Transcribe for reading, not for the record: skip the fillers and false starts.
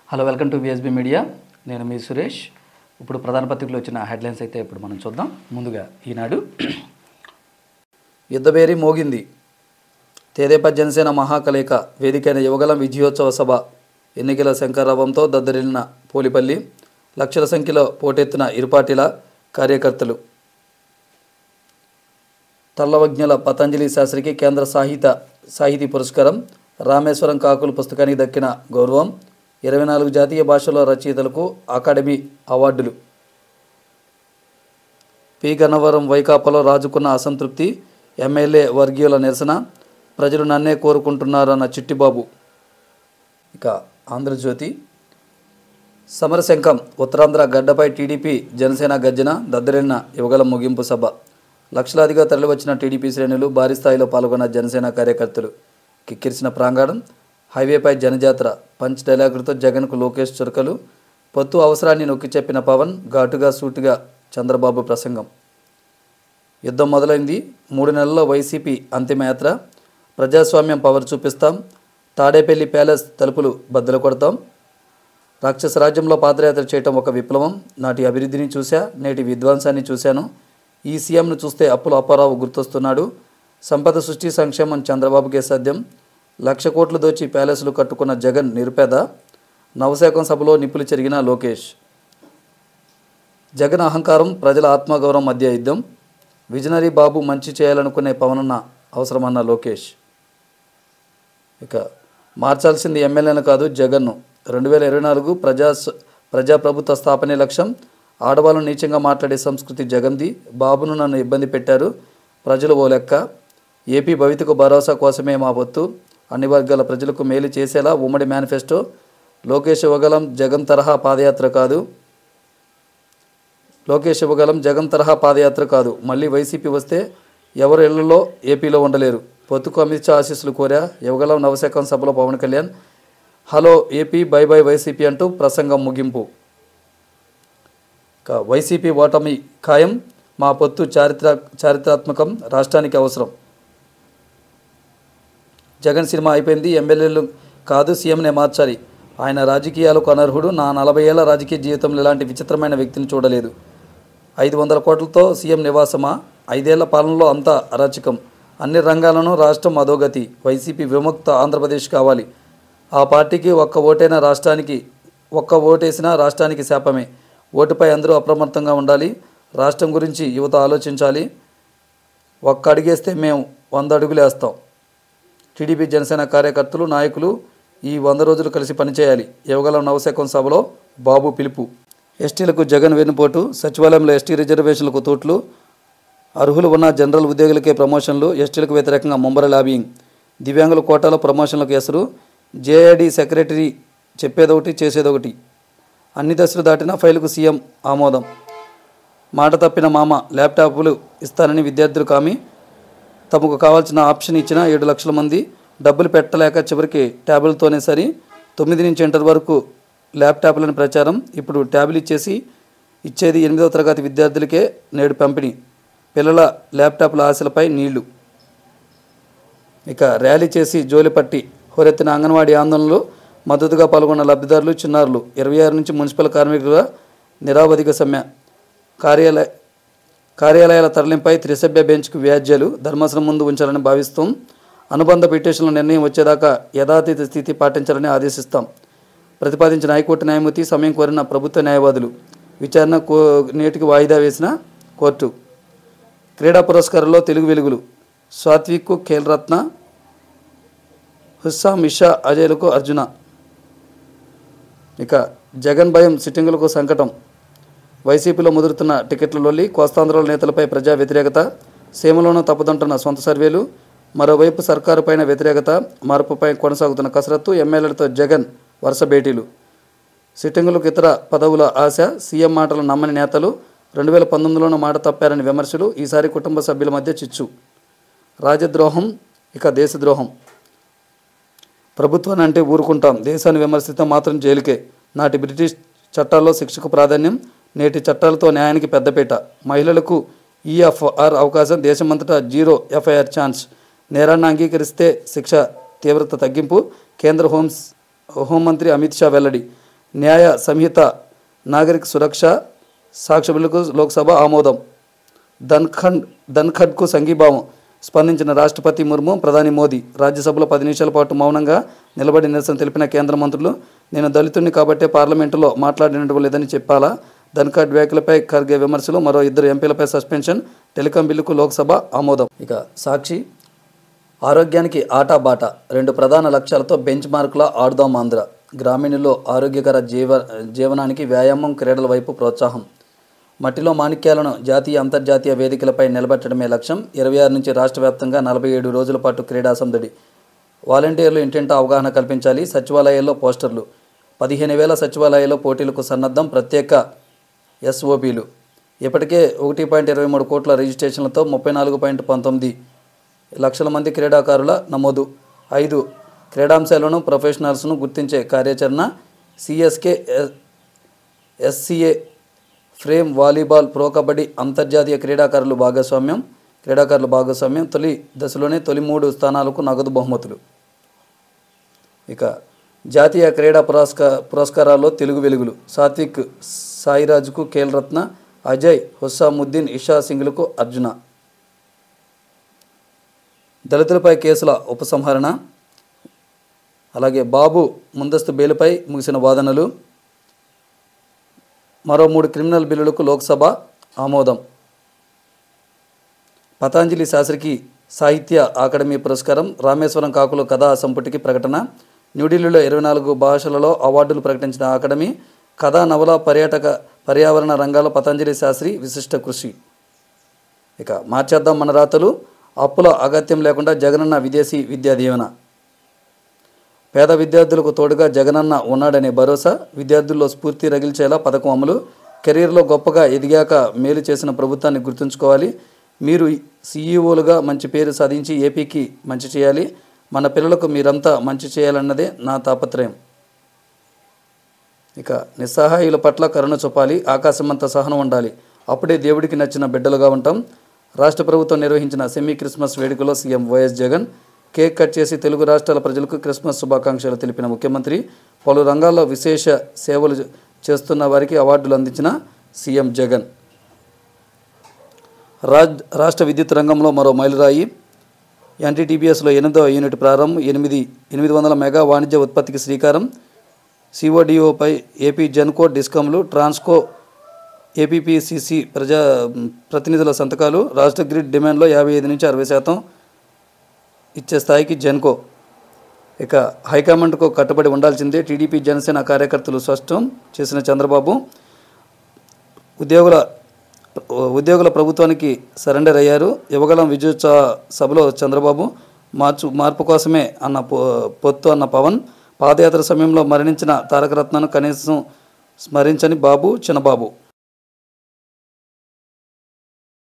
Hello, welcome to VSB media. నేను మీ సురేష్. ఇప్పుడు ప్రధాన పత్రికలో వచ్చిన హెడ్లైన్స్ అయితే ఇప్పుడు మనం చూద్దాం. ముందుగా ఈనాడు యుద్ధబేరి మోగింది, తెదేపా జనసేన మహాకలయిక వేదికైన యువగలం విజయోత్సవ సభ, ఎన్నికల శంకరాభంతో దద్దరిల్లిన పోలిపల్లి, లక్షల సంఖ్యలో పోటెత్తిన ఇరు పార్టీల కార్యకర్తలు. తల్లవజ్ఞల పతంజలి శాస్త్రికి కేంద్ర సాహితీ పురస్కారం, రామేశ్వరం కాకులు పుస్తకానికి దక్కిన గౌరవం, 24 జాతీయ భాషల రచయితలకు అకాడమీ అవార్డులు. పి గన్నవరం వైకాపాలో రాజుకున్న అసంతృప్తి, ఎమ్మెల్యే వర్గీయుల నిరసన, ప్రజలు నన్నే కోరుకుంటున్నారన్న చిట్టిబాబు. ఇక ఆంధ్రజ్యోతి సమరశంఖం, ఉత్తరాంధ్ర గడ్డపై టీడీపీ జనసేన గర్జన, దద్దరిల్లిన యువగలం ముగింపు సభ. లక్షలాదిగా తరలివచ్చిన టీడీపీ శ్రేణులు, భారీ స్థాయిలో పాల్గొన్న జనసేన కార్యకర్తలు. కిక్కిరిసిన ప్రాంగణం, హైవేపై జనజాతర, పంచ్ డైలాగులతో జగన్కు లోకేష్ చురకలు, పొత్తు అవసరాన్ని నొక్కి చెప్పిన పవన్, ఘాటుగా సూటిగా చంద్రబాబు ప్రసంగం. యుద్ధం మొదలైంది, 3 నెలల్లో వైసీపీ అంతిమయాత్ర, ప్రజాస్వామ్యం పవర్ చూపిస్తాం, తాడేపల్లి ప్యాలెస్ తలుపులు బద్దలు కొడతాం, రాక్షస రాజ్యంలో పాదయాత్ర చేయటం ఒక విప్లవం, నాటి అభివృద్ధిని చూశా, నేటి విధ్వంసాన్ని చూశాను, ఈ సీఎంను చూస్తే అప్పుల అప్పారావు గుర్తొస్తున్నాడు, సంపద సృష్టి సంక్షేమం చంద్రబాబుకే సాధ్యం, 1,00,000 కోట్లు దోచి ప్యాలెస్లు కట్టుకున్న జగన్ నిరుపేద, నవశాఖం సభలో నిప్పులు చెరిగిన లోకేష్. జగన్ అహంకారం, ప్రజల ఆత్మగౌరవం మధ్య యుద్ధం, విజనరీ బాబు మంచి చేయాలనుకునే పవనన్న అవసరమన్న లోకేష్. ఇక మార్చాల్సింది ఎమ్మెల్యేను కాదు జగన్ను, 2024 ప్రజాప్రభుత్వ స్థాపనే లక్ష్యం, ఆడవాళ్ళను నీచంగా మాట్లాడే సంస్కృతి జగన్ది, బాబును నన్ను ఇబ్బంది పెట్టారు ప్రజలు ఓ లెక్క, ఏపీ భవితకు భరోసా కోసమే మా పొత్తు, అన్ని వర్గాల ప్రజలకు మేలు చేసేలా ఉమ్మడి మేనిఫెస్టో, లోకేష్ యువగలం జగన్ తరహా పాదయాత్ర కాదు, మళ్ళీ వైసీపీ వస్తే ఎవరు ఇళ్లలో ఏపీలో ఉండలేరు, పొత్తుకు అమిత్ షా ఆశీస్సులు కోరా, యువగలం నవశాఖం సభలో Pawan Kalyan, hello AP bye bye YCP అంటూ ప్రసంగం ముగింపు. వైసీపీ ఓటమి ఖాయం, మా పొత్తు చారిత్రాత్మకం, రాష్ట్రానికి అవసరం. జగన్ సినిమా అయిపోయింది, ఎమ్మెల్యేలు కాదు సీఎంనే మార్చాలి, ఆయన రాజకీయాలకు అనర్హుడు, నా 40 ఏళ్ల రాజకీయ జీవితంలో ఇలాంటి విచిత్రమైన వ్యక్తిని చూడలేదు, 500 కోట్లతో సీఎం నివాసమా, 5 ఏళ్ల పాలనలో అంతా అరాచకం, అన్ని రంగాలను రాష్ట్రం అధోగతి, వైసీపీ విముక్త ఆంధ్రప్రదేశ్ కావాలి, ఆ పార్టీకి ఒక్క ఓటేసినా రాష్ట్రానికి శాపమే, ఓటుపై అందరూ అప్రమత్తంగా ఉండాలి, రాష్ట్రం గురించి యువత ఆలోచించాలి, ఒక్క అడుగేస్తే మేము 100 అడుగులు వేస్తాం. టీడీపీ జనసేన కార్యకర్తలు, నాయకులు ఈ 100 రోజులు కలిసి పనిచేయాలి. యువగలం నవశాఖం సభలో బాబు పిలుపు. ఎస్టీలకు జగన్ వెన్నుపోటు, సచివాలయంలో ఎస్టీ రిజర్వేషన్లకు తోట్లు, అర్హులు ఉన్న జనరల్ ఉద్యోగులకే ప్రమోషన్లు, ఎస్టీలకు వ్యతిరేకంగా ముమ్మర లాబియింగ్, దివ్యాంగుల కోటాలో ప్రమోషన్లకు ఎసరు, జేఐడి సెక్రటరీ చెప్పేదొకటి చేసేదొకటి, అన్ని దశలు దాటిన ఫైలుకు సీఎం ఆమోదం, మాట తప్పిన మామ ల్యాప్టాప్లు ఇస్తానని విద్యార్థులు కామి, తమకు కావాల్సిన ఆప్షన్ ఇచ్చిన 7 లక్షల మంది డబ్బులు పెట్టలేక చివరికి ట్యాబులతోనే సరి, 9 నుంచి ఇంటర్ వరకు ల్యాప్టాప్లని ప్రచారం, ఇప్పుడు ట్యాబులు ఇచ్చేది 8వ తరగతి విద్యార్థులకే నేడు పంపిణీ, పిల్లల ల్యాప్టాప్ల ఆశలపై నీళ్లు. ఇక ర్యాలీ చేసి జోలిపట్టి హోరెత్తిన అంగన్వాడీ ఆందోళనలో మద్దతుగా పాల్గొన్న లబ్ధిదారులు, చిన్నారులు. 26 నుంచి మున్సిపల్ కార్మికుల నిరావధిక సమ్మె, కార్యాలయాల తరలింపై త్రిసభ్య బెంచ్కు వ్యాజ్యాలు, ధర్మాసనం ముందు ఉంచాలని భావిస్తాం, అనుబంధ పిటిషన్ల నిర్ణయం వచ్చేదాకా యథాతథ స్థితి పాటించాలని ఆదేశిస్తాం, ప్రతిపాదించిన హైకోర్టు న్యాయమూర్తి, సమయం కోరిన ప్రభుత్వ న్యాయవాదులు, విచారణ నేటికి వాయిదా వేసిన కోర్టు. క్రీడా పురస్కారాల్లో తెలుగు వెలుగులు, సాత్విక్ ఖేల్రత్న, హుస్సాం ఇషా అజయ్లకు అర్జున. ఇక జగన్ భయం, సిట్టింగులకు సంకటం, వైసీపీలో ముదురుతున్న టికెట్ల లొల్లి, కోస్తాంధ్రల నేతలపై ప్రజా వ్యతిరేకత, సీమలోనూ తప్పుదంటున్న సొంత సర్వేలు, మరోవైపు సర్కారుపైన వ్యతిరేకత, మార్పుపై కొనసాగుతున్న కసరత్తు, ఎమ్మెల్యేలతో జగన్ వరుస భేటీలు, సిట్టింగులకు ఇతర పదవుల ఆశ, సీఎం మాటలు నమ్మని నేతలు, 2019లోనూ మాట తప్పారని విమర్శలు, ఈసారి కుటుంబ సభ్యుల మధ్య చిచ్చు, రాజద్రోహం, ఇక దేశద్రోహం, ప్రభుత్వాన్ని అంటే ఊరుకుంటాం, దేశాన్ని విమర్శిస్తే మాత్రం జైలుకే, నాటి బ్రిటిష్ చట్టాల్లో శిక్షకు ప్రాధాన్యం, నేటి చట్టాలతో న్యాయానికి పెద్దపీట, మహిళలకు ఈఎఫ్ఆర్ అవకాశం, దేశమంతటా 0 ఎఫ్ఐఆర్ ఛాన్స్, నేరాన్ని అంగీకరిస్తే శిక్ష తీవ్రత తగ్గింపు, కేంద్ర హోంమంత్రి అమిత్ షా వెల్లడి, న్యాయ సంహిత నాగరిక సురక్ష సాక్ష్య బిల్లుకు లోక్సభ ఆమోదం. ధన్ఖడ్కు సంఘీభావం స్పందించిన రాష్ట్రపతి ముర్ము, ప్రధాని మోదీ. రాజ్యసభలో 10 నిమిషాల పాటు మౌనంగా నిలబడి నిరసన తెలిపిన కేంద్ర మంత్రులు. నేను దళితుడిని కాబట్టే పార్లమెంటులో మాట్లాడినట్టు లేదని చెప్పాలా? ధన్ఖడ్ వ్యాఖ్యలపై ఖర్గే విమర్శలు. మరో 2 ఎంపీలపై సస్పెన్షన్. టెలికాం బిల్లుకు లోక్సభ ఆమోదం. ఇక సాక్షి, ఆరోగ్యానికి ఆటా బాట 2 ప్రధాన లక్ష్యాలతో బెంచ్ మార్కులా ఆడుదాం ఆంధ్ర. గ్రామీణుల్లో ఆరోగ్యకర జీవనానికి వ్యాయామం, క్రీడల వైపు ప్రోత్సాహం. మట్టిలో మాణిక్యాలను జాతీయ అంతర్జాతీయ వేదికలపై నిలబెట్టడమే లక్ష్యం. 26 నుంచి రాష్ట్ర వ్యాప్తంగా 47 రోజుల పాటు క్రీడా సందడి. వాలంటీర్లు ఇంటింటా అవగాహన కల్పించాలి. సచివాలయాల్లో పోస్టర్లు. 15,000 సచివాలయాల్లో పోటీలకు సన్నద్ధం. ప్రత్యేక ఎస్ఓపీలు. ఇప్పటికే 1.23 కోట్ల రిజిస్ట్రేషన్లతో 34.19 లక్షల మంది క్రీడాకారుల నమోదు. 5 క్రీడాంశాలను, ప్రొఫెషనల్స్ను గుర్తించే కార్యాచరణ. CSK SCA frame volleyball, pro kabaddi అంతర్జాతీయ క్రీడాకారుల భాగస్వామ్యం. తొలి దశలోనే తొలి 3 స్థానాలకు నగదు బహుమతులు. ఇక జాతీయ క్రీడా పురస్కారాల్లో తెలుగు వెలుగులు. సాత్విక్ సాయిరాజ్కు ఖేల్ రత్న, అజయ్ హుస్సాముద్దీన్, ఇషా సింగ్లకు అర్జున. దళితులపై కేసుల ఉపసంహరణ. అలాగే బాబు ముందస్తు బెయిల్పై ముగిసిన వాదనలు. మరో 3 క్రిమినల్ బిల్లులకు లోక్సభ ఆమోదం. పతాంజలి శాస్త్రికి సాహిత్య అకాడమీ పురస్కారం. రామేశ్వరం కాకులు కథా సంపుటికి ప్రకటన. న్యూఢిల్లీలో 24 భాషలలో అవార్డులు ప్రకటించిన అకాడమీ. కథా, నవల, పర్యావరణ రంగాల్లో పతాంజలి శాస్త్రి విశిష్ట కృషి. ఇక మార్చేద్దాం మన రాతలు. అప్పుల అగత్యం లేకుండా జగనన్న విదేశీ విద్యా దీవెన. పేద విద్యార్థులకు తోడుగా జగనన్న ఉన్నాడనే భరోసా. విద్యార్థుల్లో స్ఫూర్తి రగిల్చేలా పథకం అమలు. కెరీర్లో గొప్పగా ఎదిగాక మేలు చేసిన ప్రభుత్వాన్ని గుర్తుంచుకోవాలి. మీరు సీఈఓలుగా మంచి పేరు సాధించి ఏపీకి మంచి చేయాలి. మన పిల్లలకు మీరంతా మంచి చేయాలన్నదే నా తాపత్రయం. ఇక నిస్సహాయుల పట్ల కరుణ చూపాలి. ఆకాశమంత సహనం ఉండాలి. అప్పుడే దేవుడికి నచ్చిన బిడ్డలుగా ఉంటాం. రాష్ట్ర ప్రభుత్వం నిర్వహించిన సెమీ క్రిస్మస్ వేడుకలో CM YS Jagan cake cut చేసి తెలుగు రాష్ట్రాల ప్రజలకు క్రిస్మస్ శుభాకాంక్షలు తెలిపిన ముఖ్యమంత్రి. పలు రంగాల్లో విశేష సేవలు చేస్తున్న వారికి అవార్డులు అందించిన సీఎం జగన్. రాష్ట్ర విద్యుత్ రంగంలో మరో మైలురాయి. ఎన్టీటీపీఎస్లో 8వ యూనిట్ ప్రారంభం. 800 మెగా వాణిజ్య ఉత్పత్తికి శ్రీకారం. సిఓడిఓపై ఏపీ జెన్కో, డిస్కంలు, ట్రాన్స్కో, ఏపీపీసీసీ ప్రతినిధుల సంతకాలు. రాష్ట్ర గ్రిడ్ డిమాండ్లో 55 నుంచి 60% ఇచ్చే స్థాయికి జెన్కో. ఇక హైకమాండ్కు కట్టుబడి ఉండాల్సిందే టీడీపీ జనసేన కార్యకర్తలు స్పష్టం చేసిన చంద్రబాబు. ఉద్యోగుల ప్రభుత్వానికి సరెండర్ అయ్యారు. యువగలం విజయోత్సవ సభలో చంద్రబాబు. మార్పు కోసమే అన్న పొత్తు అన్న పవన్. పాదయాత్ర సమయంలో మరణించిన తారకరత్నను కనీసం స్మరించని బాబు చిన్నబాబు.